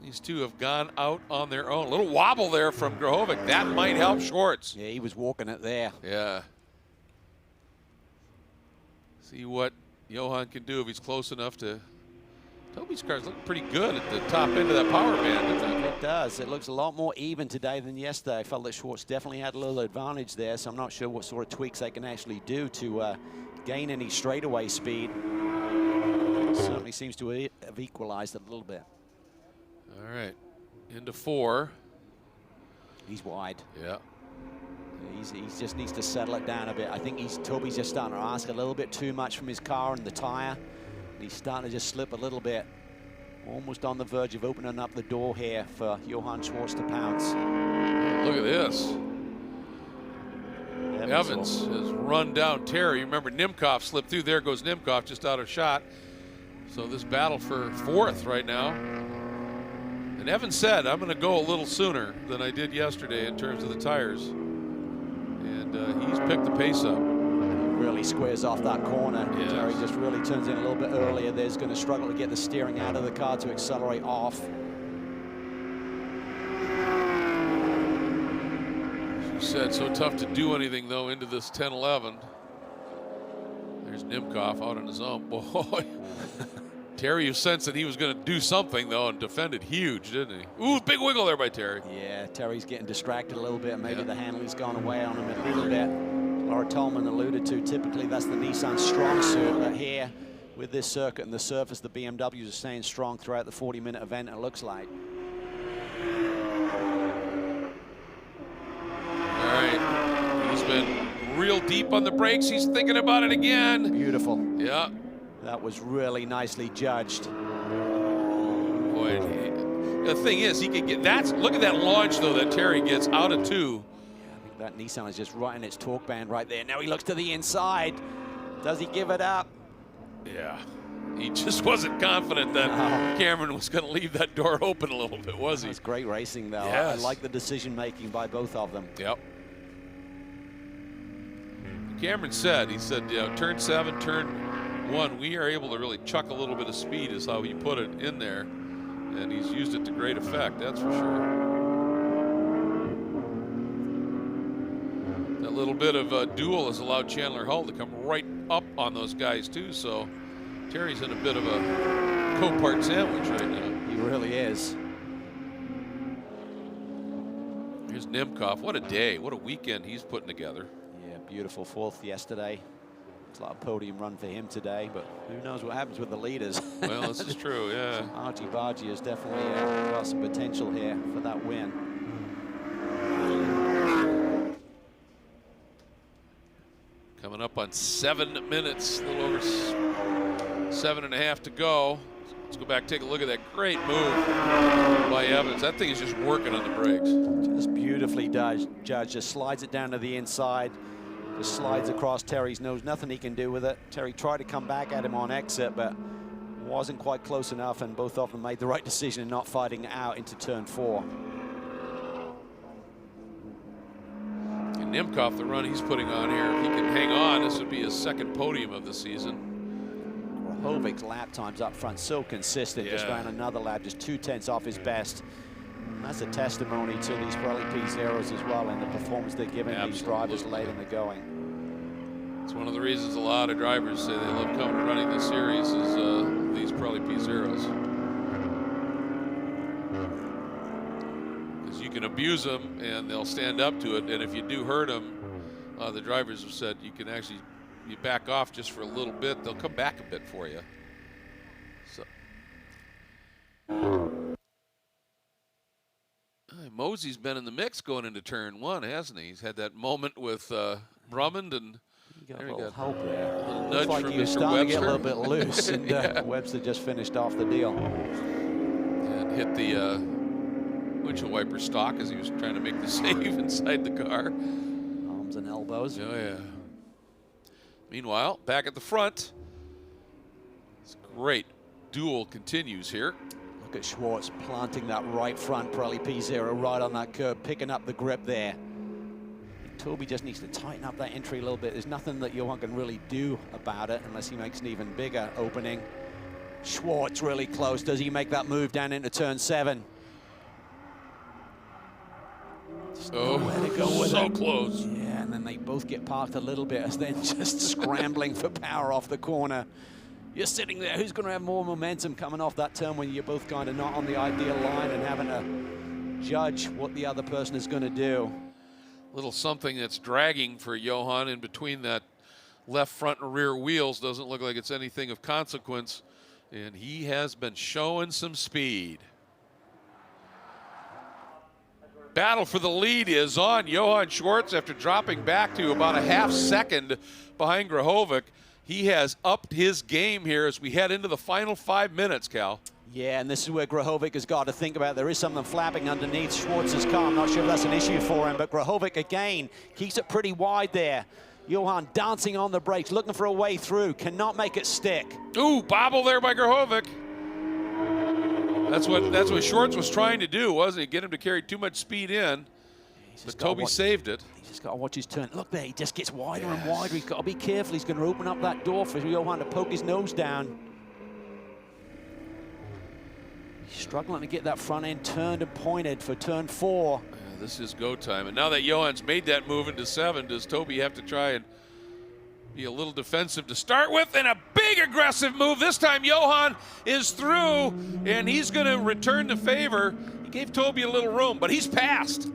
These two have gone out on their own. A little wobble there from Grohovic. That might help Schwartz. Yeah, he was walking it there. Yeah. See what Johan can do if he's close enough to. Toby's car's look pretty good at the top end of that power band, doesn't it? It does. It looks a lot more even today than yesterday. I felt that Schwartz definitely had a little advantage there, so I'm not sure what sort of tweaks they can actually do to gain any straightaway speed. Certainly seems to have equalized it a little bit. All right, into 4. He's wide. Yeah. He just needs to settle it down a bit. I think Toby's just starting to ask a little bit too much from his car and the tire. And he's starting to just slip a little bit. Almost on the verge of opening up the door here for Johan Schwartz to pounce. Look at this. Evans has run down Terry. Remember, NIMKOFF slipped through. There goes NIMKOFF, just out of shot. So this battle for 4th right now. And Evans said, I'm going to go a little sooner than I did yesterday in terms of the tires. And he's picked the pace up. Really squares off that corner. Yes. Terry just really turns in a little bit earlier. There's going to struggle to get the steering out of the car to accelerate off. She said, so tough to do anything, though, into this 10-11. There's NIMKOFF out on his own. Boy. Terry, you sensed that he was going to do something, though, and defended huge, didn't he? Ooh, big wiggle there by Terry. Yeah, Terry's getting distracted a little bit. Maybe the handling's gone away on him a little bit. Laura Tolman alluded to, typically that's the Nissan strong suit, but here with this circuit and the surface, the BMWs are staying strong throughout the 40-minute event, it looks like. All right, he's been real deep on the brakes. He's thinking about it again. Beautiful. Yeah. That was really nicely judged. Boy, the thing is, he can get, look at that launch, though, that Terry gets out of 2. That Nissan is just right in its torque band right there. Now he looks to the inside. Does he give it up? Yeah. He just wasn't confident that Cameron was going to leave that door open a little bit, was he? That's great racing, though. Yes. I like the decision-making by both of them. Yep. Cameron said, he said, you know, turn 7, turn 1, we are able to really chuck a little bit of speed is how he put it in there. And he's used it to great effect, that's for sure. That little bit of a duel has allowed Chandler Hull to come right up on those guys too, so Terry's in a bit of a Copart sandwich right now. He really is. Here's NIMKOFF. What a day, what a weekend he's putting together. Yeah, beautiful 4th yesterday. It's like a podium run for him today, but who knows what happens with the leaders. Well, this is true, yeah. Archie-Bargy has definitely got some potential here for that win. Coming up on 7 minutes, a little over 7.5 to go. Let's go back, take a look at that great move by Evans. That thing is just working on the brakes. Just beautifully judged. Just slides it down to the inside. Just slides across Terry's nose. Nothing he can do with it. Terry tried to come back at him on exit, but wasn't quite close enough, and both of them made the right decision in not fighting it out into turn 4. And NIMKOFF, the run he's putting on here, if he can hang on, this would be his 2nd podium of the season. Grohovic's lap times up front so consistent. Just ran another lap, just 0.2 off his best. That's a testimony to these Pirelli P0s as well and the performance they're giving these drivers late in the going. It's one of the reasons a lot of drivers say they love coming and running this series is these Pirelli P0s. Because you can abuse them and they'll stand up to it, and if you do hurt them, the drivers have said you can actually, you back off just for a little bit, they'll come back a bit for you. So. Mosey's been in the mix going into turn one, hasn't he? He's had that moment with Drummond, and got a little help there. A little nudge Looks like from he was Mr. starting Webster. to get a little bit loose, and Yeah. Webster just finished off the deal. And hit the windshield wiper stock as he was trying to make the save inside the car. Arms and elbows. Oh, yeah. Meanwhile, back at the front, this great duel continues here. Look at Schwartz planting that right front Pirelli P0 right on that curb, picking up the grip there. Toby just needs to tighten up that entry a little bit. There's nothing that Johan can really do about it unless he makes an even bigger opening. Schwartz really close. Does he make that move down into turn 7? Oh, so close. Yeah, and then they both get parked a little bit as they're just scrambling for power off the corner. You're sitting there, who's going to have more momentum coming off that turn when you're both kind of not on the ideal line and having to judge what the other person is going to do? Little something that's dragging for Johan in between that left front and rear wheels. Doesn't look like it's anything of consequence. And he has been showing some speed. Battle for the lead is on. Johan Schwartz, after dropping back to about a half second behind Grahovic, he has upped his game here as we head into the final 5 minutes, Cal. Yeah, and this is where Grahovic has got to think about. There is something flapping underneath Schwartz's car. I'm not sure if that's an issue for him, but Grahovic again keeps it pretty wide there. Johan dancing on the brakes, looking for a way through, cannot make it stick. Ooh, bobble there by Grahovic. That's what Schwartz was trying to do, wasn't he? Get him to carry too much speed in. But Toby saved it. He's just got to watch his turn. Look there, he just gets wider and wider. He's got to be careful. He's going to open up that door for Johan to poke his nose down. He's struggling to get that front end turned and pointed for turn 4. Yeah, this is go time. And now that Johan's made that move into 7, does Toby have to try and be a little defensive to start with? And a big aggressive move. This time Johan is through, and he's going to return the favor. He gave Toby a little room, but he's passed.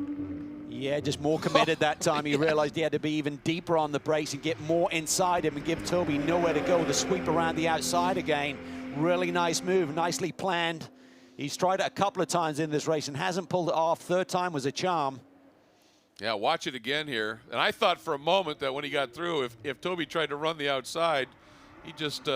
Yeah, just more committed that time. He realized he had to be even deeper on the brakes and get more inside him and give Toby nowhere to go to sweep around the outside again. Really nice move, nicely planned. He's tried it a couple of times in this race and hasn't pulled it off. Third time was a charm. Yeah, watch it again here. And I thought for a moment that when he got through, if Toby tried to run the outside, he just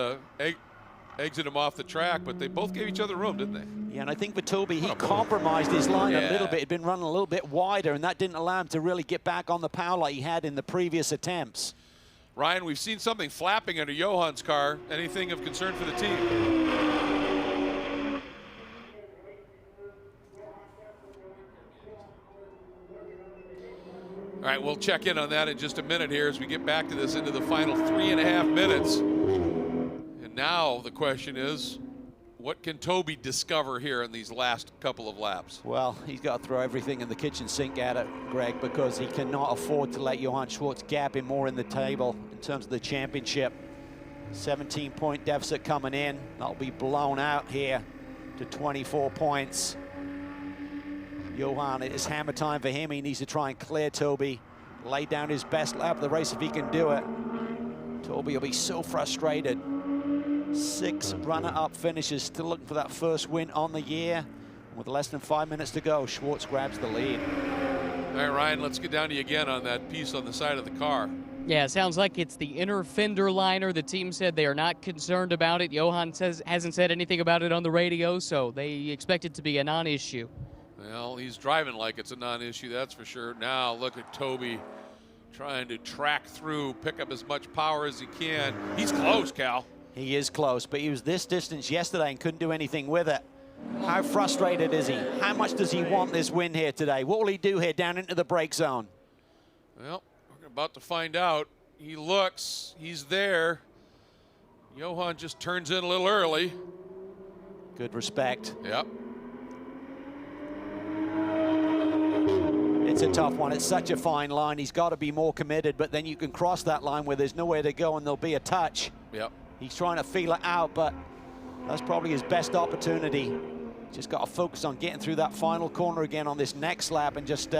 exit him off the track, but they both gave each other room, didn't they? Yeah, and I think for Toby, he compromised his line a little bit. He'd been running a little bit wider, and that didn't allow him to really get back on the power like he had in the previous attempts. Ryan, we've seen something flapping under Johan's car. Anything of concern for the team? All right, we'll check in on that in just a minute here as we get back to this into the final 3.5 minutes. And now the question is, what can Toby discover here in these last couple of laps? Well, he's got to throw everything in the kitchen sink at it, Greg, because he cannot afford to let Johan Schwartz gap him more in the table in terms of the championship. 17-point deficit coming in. That'll be blown out here to 24 points. Johan, it is hammer time for him. He needs to try and clear Toby, lay down his best lap of the race if he can do it. Toby will be so frustrated. 6 runner-up finishes, still looking for that first win on the year. With less than 5 minutes to go, Schwartz grabs the lead. All right, Ryan, let's get down to you again on that piece on the side of the car. Yeah, it sounds like it's the inner fender liner. The team said they are not concerned about it. Johan hasn't said anything about it on the radio, so they expect it to be a non-issue. Well, he's driving like it's a non-issue, that's for sure. Now look at Toby trying to track through, pick up as much power as he can. He's close, Cal. He is close, but he was this distance yesterday and couldn't do anything with it. How frustrated is he? How much does he want this win here today? What will he do here down into the brake zone? Well, we're about to find out. He looks, he's there. Johan just turns in a little early. Good respect. Yep. It's a tough one. It's such a fine line. He's got to be more committed, but then you can cross that line where there's nowhere to go and there'll be a touch. Yep. He's trying to feel it out, but that's probably his best opportunity. Just got to focus on getting through that final corner again on this next lap and just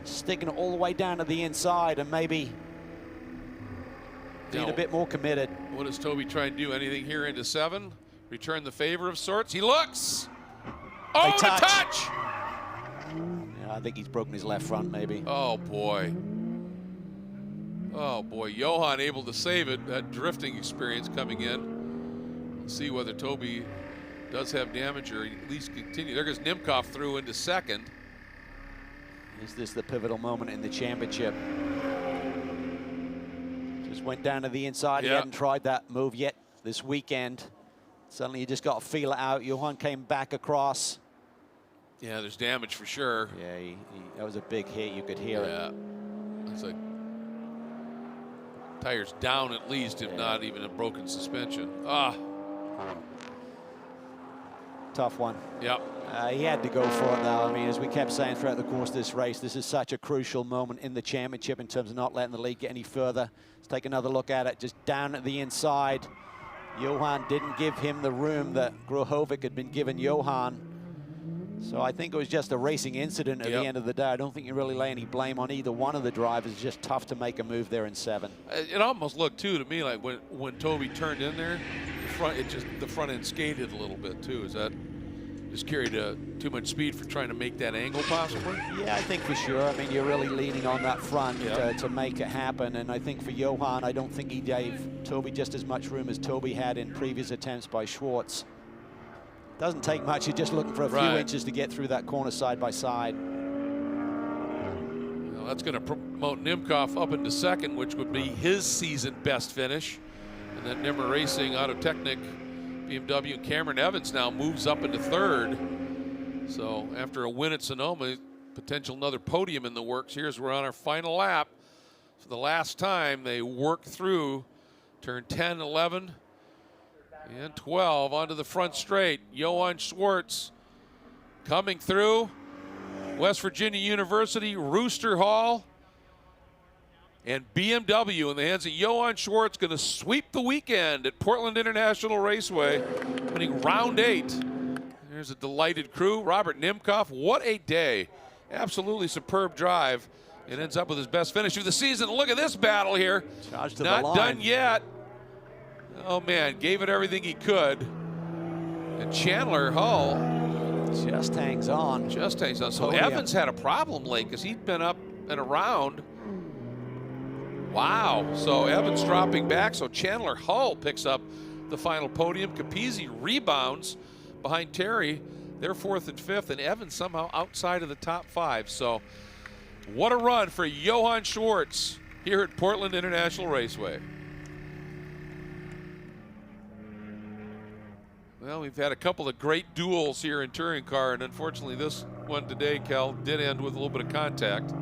sticking it all the way down to the inside and maybe being a bit more committed. What does Toby try and do? Anything here into 7? Return the favor of sorts? He looks! Oh, the touch! Yeah, I think he's broken his left front, maybe. Oh, boy. Oh, boy. Johan able to save it. That drifting experience coming in. Let's see whether Toby does have damage or at least continue. There goes NIMKOFF through into 2nd. Is this the pivotal moment in the championship? Just went down to the inside. He hadn't tried that move yet this weekend. Suddenly you just got to feel it out. Johan came back across. Yeah, there's damage for sure. Yeah, that was a big hit. You could hear it. Yeah, it's like tires down at least, if not even a broken suspension. Ah. Tough one. Yeah. He had to go for it, though. I mean, as we kept saying throughout the course of this race, this is such a crucial moment in the championship in terms of not letting the lead get any further. Let's take another look at it. Just down at the inside. Johan didn't give him the room that Grohovic had been giving Johan. So I think it was just a racing incident at the end of the day. I don't think you really lay any blame on either one of the drivers. It's just tough to make a move there in 7. It almost looked too to me like when Toby turned in there, the front end skated a little bit too. Is that just carried too much speed for trying to make that angle possibly? Yeah, I think for sure. I mean, you're really leaning on that front to make it happen. And I think for Johan, I don't think he gave Toby just as much room as Toby had in previous attempts by SCHWARTZ. Doesn't take much. You're just looking for a few inches to get through that corner side by side. Well, that's going to promote NIMKOFF up into 2nd, which would be his season best finish. And then Nimmer Racing, Autotechnic, BMW, and Cameron Evans now moves up into 3rd. So after a win at Sonoma, potential another podium in the works. Here's we're on our final lap. For the last time, they work through turn 10, 11, and 12 onto the front straight. Johan SCHWARTZ coming through. West Virginia University, Rooster Hall, and BMW in the hands of Johan SCHWARTZ, going to sweep the weekend at Portland International Raceway, winning round 8. There's a delighted crew. Robert NIMKOFF, what a day. Absolutely superb drive. It ends up with his best finish of the season. Look at this battle here. Charged to Not the line. done yet. Oh, man, gave it everything he could. And Chandler Hull just hangs on. Just hangs on. So Evans had a problem late because he'd been up and around. Wow. So Evans dropping back. So Chandler Hull picks up the final podium. Capizzi rebounds behind Terry. They're 4th and 5th. And Evans somehow outside of the top 5. So what a run for Johan SCHWARTZ here at Portland International Raceway. Well, we've had a couple of great duels here in touring car, and unfortunately this one today, Cal, did end with a little bit of contact.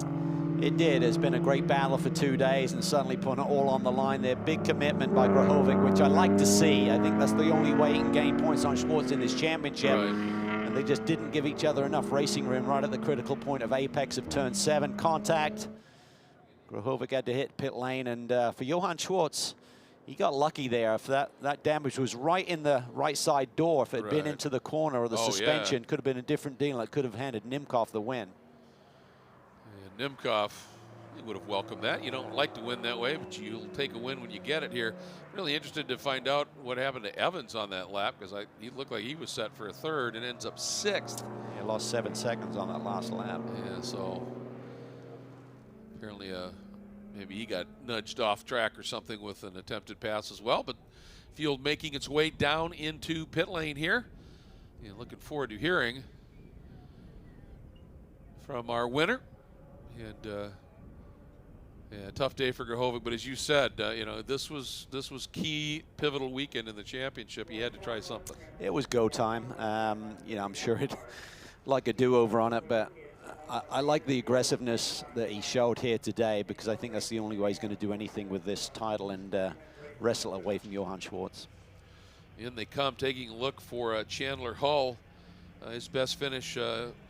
It did. It's been a great battle for 2 days and suddenly putting it all on the line there. Big commitment by Grohovic, which I like to see. I think that's the only way he can gain points on SCHWARTZ in this championship. Right. And they just didn't give each other enough racing room right at the critical point of apex of turn 7. Contact. Grohovic had to hit pit lane, and for Johan SCHWARTZ, he got lucky there. If that damage was right in the right side door, if it had been into the corner or the suspension, could have been a different deal. It could have handed NIMKOFF the win. And NIMKOFF, he would have welcomed that. You don't like to win that way, but you'll take a win when you get it here. Really interested to find out what happened to Evans on that lap, because he looked like he was set for a 3rd and ends up 6th. He lost 7 seconds on that last lap. Yeah, so apparently maybe he got nudged off track or something with an attempted pass as well. But field making its way down into pit lane here. And looking forward to hearing from our winner. And yeah, tough day for Grohovic, but as you said, you know, this was key, pivotal weekend in the championship. He had to try something. It was go time. You know, I'm sure he'd like a do-over on it, but I like the aggressiveness that he showed here today, because I think that's the only way he's going to do anything with this title and wrestle away from Johan SCHWARTZ. In they come, taking a look for Chandler Hull His best finish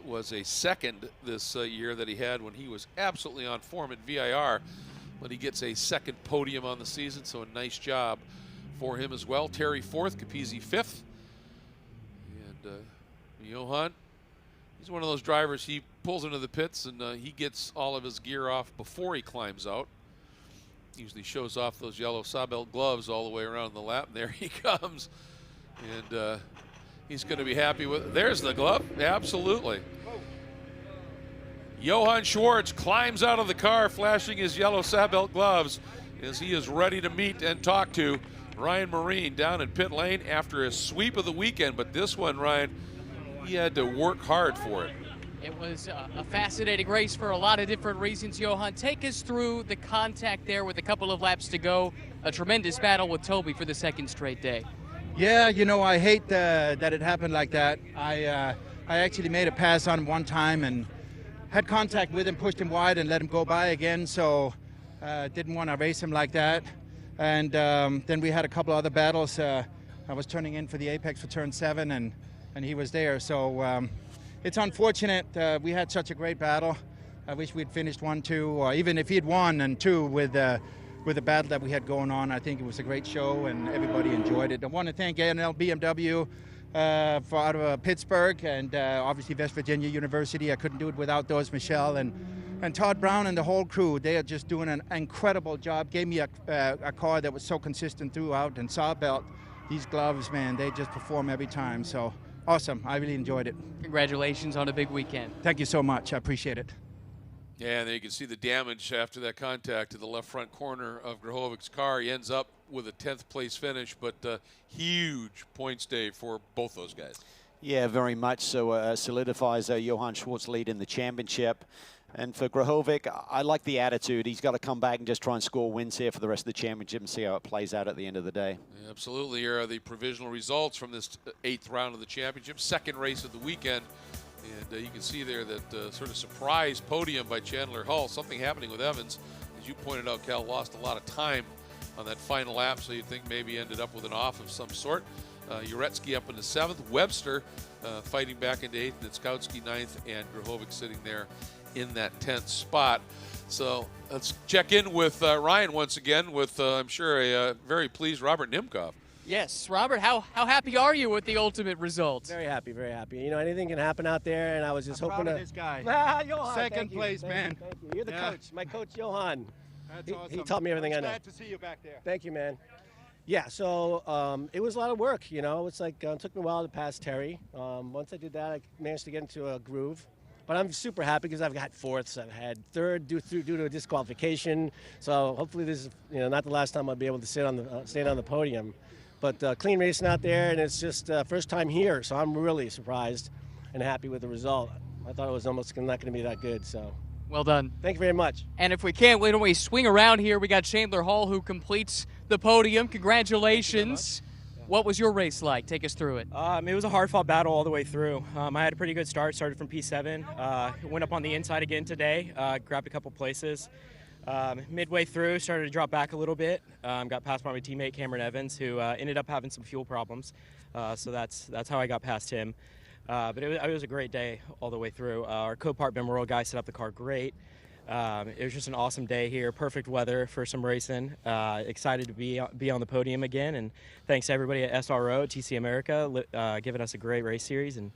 was a second this year that he had when he was absolutely on form at VIR. But he gets a second podium on the season, so a nice job for him as well. Terry fourth, Capizzi fifth. And Johan, he's one of those drivers, he pulls into the pits and he gets all of his gear off before he climbs out. Usually shows off those yellow Sabelt gloves all the way around the lap, and there he comes. And he's going to be happy with, there's the glove, absolutely. Johan Schwartz climbs out of the car flashing his yellow Sabelt gloves as he is ready to meet and talk to Ryan MYREHN down in pit lane after a sweep of the weekend. But this one, Ryan, he had to work hard for it. It was a fascinating race for a lot of different reasons. Johan, take us through the contact there with a couple of laps to go. A tremendous battle with Toby for the second straight day. Yeah, you know, I hate that it happened like that. I actually made a pass on him one time and had contact with him, pushed him wide and let him go by again, so didn't want to race him like that. And then we had a couple other battles. I was turning in for the apex for turn 7 and he was there. So it's unfortunate. We had such a great battle. I wish we'd finished 1-2, or even if he'd won and 2 with the battle that we had going on. I think it was a great show and everybody enjoyed it. I want to thank A&L BMW for out of Pittsburgh and obviously West Virginia University. I couldn't do it without those, Michelle and Todd Brown and the whole crew. They are just doing an incredible job. Gave me a car that was so consistent throughout, and Sabelt, these gloves, man, they just perform every time. So awesome. I really enjoyed it. Congratulations on a big weekend. Thank you so much. I appreciate it. Yeah, and there you can see the damage after that contact to the left front corner of Grahovic's car. He ends up with a 10th place finish, but huge points day for both those guys. Yeah, very much so. Solidifies Johan Schwartz lead in the championship. And for Grahovic, I like the attitude. He's got to come back and just try and score wins here for the rest of the championship and see how it plays out at the end of the day. Yeah, absolutely. Here are the provisional results from this 8th round of the championship, second race of the weekend. And you can see there that sort of surprise podium by Chandler Hull. Something happening with Evans. As you pointed out, Cal lost a lot of time on that final lap, so you'd think maybe ended up with an off of some sort. Uretsky up into 7th. Webster fighting back into 8th. And Skowski 9th. And Grahovic sitting there in that 10th spot. So let's check in with Ryan once again with, I'm sure, a very pleased Robert NIMKOFF. Yes, Robert, how happy are you with the ultimate result? Very happy, very happy. You know, anything can happen out there, and I was just hoping proud to. of this guy. Johan, Second place, man. Thank you. You're the coach, my coach, Johan. That's awesome. He taught me everything I know. Glad to see you back there. Thank you, man. Yeah, so it was a lot of work, you know. It's like it took me a while to pass Terry. Once I did that, I managed to get into a groove. But I'm super happy because I've got 4ths. I've had 3rd due to a disqualification. So hopefully this is, you know, not the last time I'll be able to stand on the podium. But clean racing out there, and it's just first time here, so I'm really surprised and happy with the result. I thought it was almost not going to be that good, so. Well done. Thank you very much. And if we can't, why don't we swing around here? We got Chandler Hull who completes the podium. Congratulations. What was your race like? Take us through it. It was a hard-fought battle all the way through. I had a pretty good start, started from P7, went up on the inside again today, grabbed a couple places. Midway through, started to drop back a little bit. Got passed by my teammate Cameron Evans, who ended up having some fuel problems. So that's how I got past him. But it was a great day all the way through. Our co-part Memorial guy set up the car great. It was just an awesome day here. Perfect weather for some racing. Excited to be on the podium again. And thanks to everybody at SRO, TC America, giving us a great race series, and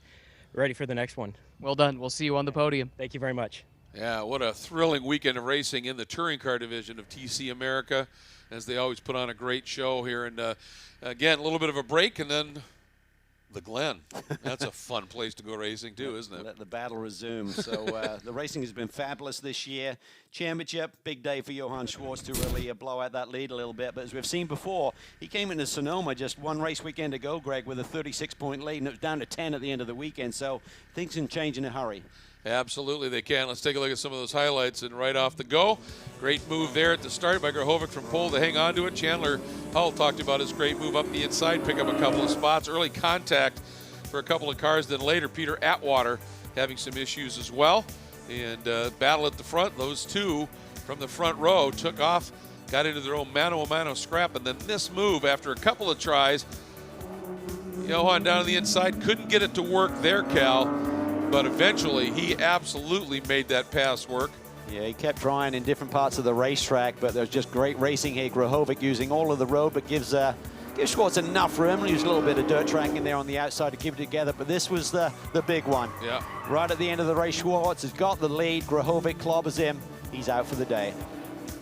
ready for the next one. Well done. We'll see you on the podium. Thank you very much. Yeah, what a thrilling weekend of racing in the touring car division of TC America, as they always put on a great show here. And again, a little bit of a break, and then the Glen. That's a fun place to go racing too, isn't it? Let the battle resume. So the racing has been fabulous this year. Championship, big day for Johan Schwartz to really blow out that lead a little bit. But as we've seen before, he came into Sonoma just one race weekend ago, Greg, with a 36-point lead, and it was down to 10 at the end of the weekend. So things can change in a hurry. Absolutely, they can. Let's take a look at some of those highlights. And right off the go, great move there at the start by Grahovic from pole to hang on to it. Chandler Hull talked about his great move up the inside, pick up a couple of spots. Early contact for a couple of cars. Then later, Peter Atwater having some issues as well. And battle at the front. Those two from the front row took off, got into their own mano-a-mano scrap. And then this move, after a couple of tries, Johan down on the inside, couldn't get it to work there, Cal, but eventually he absolutely made that pass work. Yeah, he kept trying in different parts of the racetrack, but there's just great racing here. Grahovic using all of the road, but gives Schwartz enough room. Use a little bit of dirt track in there on the outside to keep it together, but this was the big one. Yeah. Right at the end of the race, Schwartz has got the lead. Grahovic clobbers him. He's out for the day.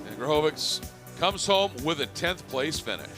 And Grahovic comes home with a 10th place finish.